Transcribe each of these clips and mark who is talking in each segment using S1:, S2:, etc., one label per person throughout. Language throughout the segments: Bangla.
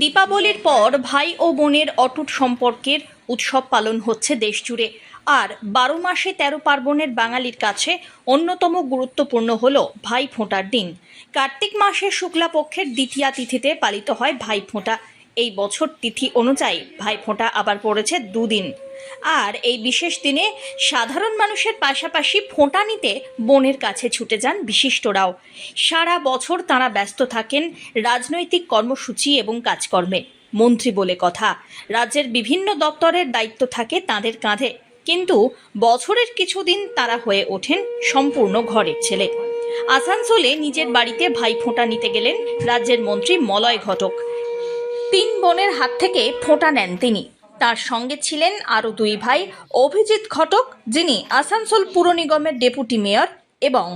S1: দীপাবলির পর ভাই ও বোনের অটুট সম্পর্কের উৎসব পালন হচ্ছে দেশজুড়ে। আর 12 মাসে 13 পার্বণের বাঙালির কাছে অন্যতম গুরুত্বপূর্ণ হল ভাইফোঁটার দিন। কার্তিক মাসের শুক্লাপক্ষের দ্বিতীয়া তিথিতে পালিত হয় ভাইফোঁটা। এই বছর তিথি অনুযায়ী ভাইফোঁটা আবার পড়েছে দুদিন। আর এই বিশেষ দিনে সাধারণ মানুষের পাশাপাশি ফোঁটা নিতে বোনের কাছে ছুটে যান বিশিষ্টরাও। সারা বছর তাঁরা ব্যস্ত থাকেন রাজনৈতিক কর্মসূচি এবং কাজকর্মে। মন্ত্রী বলে কথা, রাজ্যের বিভিন্ন দপ্তরের দায়িত্ব থাকে তাঁদের কাঁধে, কিন্তু বছরের কিছুদিন তারা হয়ে ওঠেন সম্পূর্ণ ঘরের ছেলে। আসানসোলে নিজের বাড়িতে ভাইফোঁটা নিতে গেলেন রাজ্যের মন্ত্রী মলয় ঘটক। 3 বোনের হাত থেকে ফোঁটা নেন তিনি। তার সঙ্গে ছিলেন আরও 2 ভাই, অভিজিৎ ঘটক যিনি আসানসোল পুর নিগমের ডেপুটি মেয়র, এবং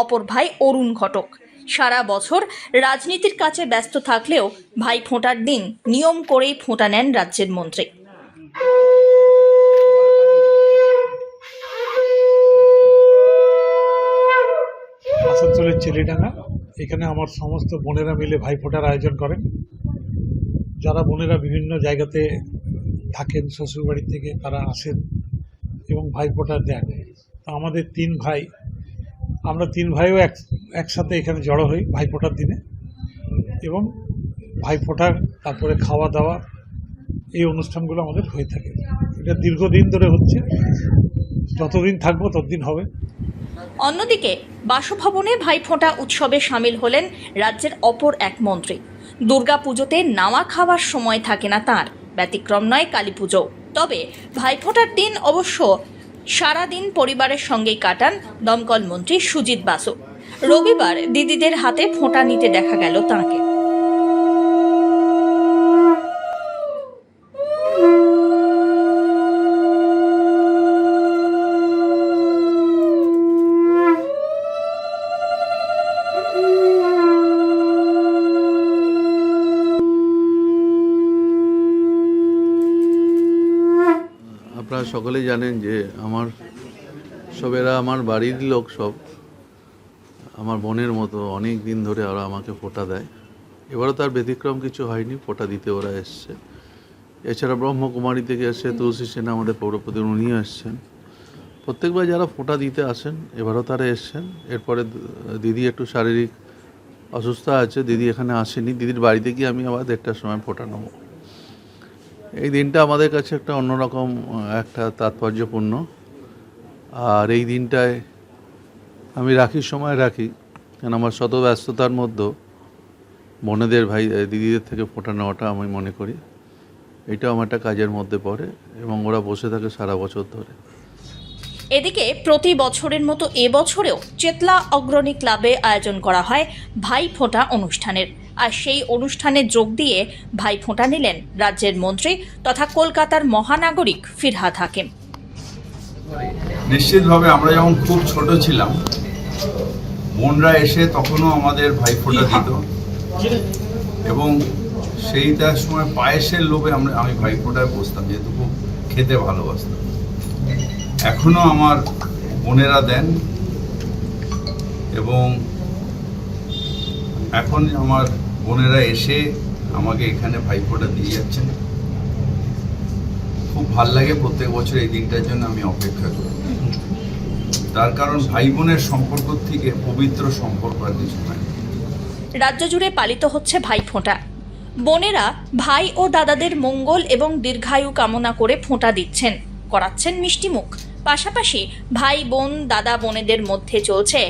S1: অপর ভাই অরুণ ঘটক। সারা বছর রাজনীতির কাছে ব্যস্ত থাকলেও ভাইফোঁটার দিন নিয়ম করেই ফোঁটা নেন রাজ্যের মন্ত্রী।
S2: আসানসোলের চেলিডাঙ্গা, এখানে আমার সমস্ত বোনেরা মিলে ভাইফোঁটার আয়োজন করেন। যারা বোনেরা বিভিন্ন জায়গাতে থাকেন, শ্বশুরবাড়ি থেকে তারা আসেন এবং ভাইফোঁটা দেন। তো আমাদের 3 ভাই, আমরা 3 ভাইও একসাথে এখানে জড়ো হই ভাইফোঁটার দিনে, এবং ভাইফোঁটার তারপরে খাওয়া দাওয়া এই অনুষ্ঠানগুলো আমাদের হয়ে থাকে। এটা দীর্ঘদিন ধরে হচ্ছে, যতদিন থাকবো ততদিন হবে।
S1: অন্যদিকে বাসভবনে ভাইফোঁটা উৎসবে সামিল হলেন রাজ্যের অপর এক মন্ত্রী। দুর্গাপুজোতে নাওয়া খাওয়ার সময় থাকে না তাঁর, ব্যতিক্রম নয় কালী পুজো। তবে ভাইফোঁটার দিন অবশ্য সারাদিন পরিবারের সঙ্গেই কাটান দমকল মন্ত্রী সুজিত বাসু। রবিবার দিদিদের হাতে ফোঁটা নিতে দেখা গেল তাঁকে।
S3: আপনারা সকলেই জানেন যে এরা আমার বাড়ির লোক, সব আমার বোনের মতো অনেক দিন ধরে ওরা আমাকে ফোঁটা দেয়। এবারও তার ব্যতিক্রম কিছু হয়নি, ফোঁটা দিতে ওরা এসছে। এছাড়া ব্রহ্মকুমারী থেকে এসছে তুলসী সেনা, আমাদের পৌরপতি, উনিও এসছেন। প্রত্যেকবার যারা ফোঁটা দিতে আসেন এবারও তারা এসছেন। এরপরে দিদি একটু শারীরিক অসুস্থ আছে, দিদি এখানে আসেনি। দিদির বাড়িতে গিয়ে আমি আবার 1টার সময় ফোঁটা নেব। এই দিনটা আমাদের কাছে একটা অন্যরকম একটা তাৎপর্যপূর্ণ। আর এই দিনটায় আমি রাখির সময় রাখি, কারণ আমার শত ব্যস্ততার মধ্যে বোনেদের ভাই দিদিদের থেকে ফোঁটা নেওয়াটা আমি মনে করি এটাও আমার একটা কাজের মধ্যে পড়ে, এবং ওরা বসে থাকে সারা বছর ধরে।
S1: এদিকে প্রতি বছরের মতো এবছরেও চেতলা অগ্রণী ক্লাবে আয়োজন করা হয় ভাইফোঁটা অনুষ্ঠানের। আর সেই অনুষ্ঠানে যোগ দিয়ে ভাইফোঁটা নিলেন রাজ্যের মন্ত্রী তথা কলকাতার মহানাগরিক ফিরহাদ হাকিম।
S4: নিশ্চিতভাবে আমরা যখন খুব ছোট ছিলাম, বোনরা এসে তখনও আমাদের ভাইফোঁটা দিত, এবং সেইটার সময় পায়েসের লোভে আমি ভাইফোঁটায় বসতাম, যেহেতু খুব খেতে ভালোবাসতাম। এখনো আমার বোনেরা দেন, এবং এখন আমার বোনেরা এসে আমাকে এখানে ভাইফোঁটা দিয়ে যাচ্ছেন। খুব ভাল লাগে, প্রত্যেক বছর এই দিনটার জন্য আমি অপেক্ষা করি। তার কারণ ভাই বোনের সম্পর্ক থেকে পবিত্র সম্পর্ক আর কিছু নয়।
S1: রাজ্য জুড়ে পালিত হচ্ছে ভাইফোঁটা। বোনেরা ভাই ও দাদাদের মঙ্গল এবং দীর্ঘায়ু কামনা করে ফোঁটা দিচ্ছেন, করাচ্ছেন মিষ্টিমুখ। পাশাপাশি ভাই বোন দাদা বোনেদের মধ্যে চলছে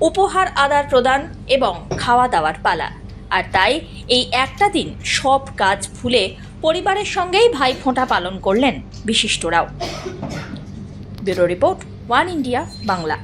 S1: উপহার আদান প্রদান এবং খাওয়া দাওয়ার পালা। আর তাই এই একটা দিন সব কাজ ভুলে পরিবারের সঙ্গেই ভাইফোঁটা পালন করলেন বিশিষ্টরাও। Bureau report, one India Bangla.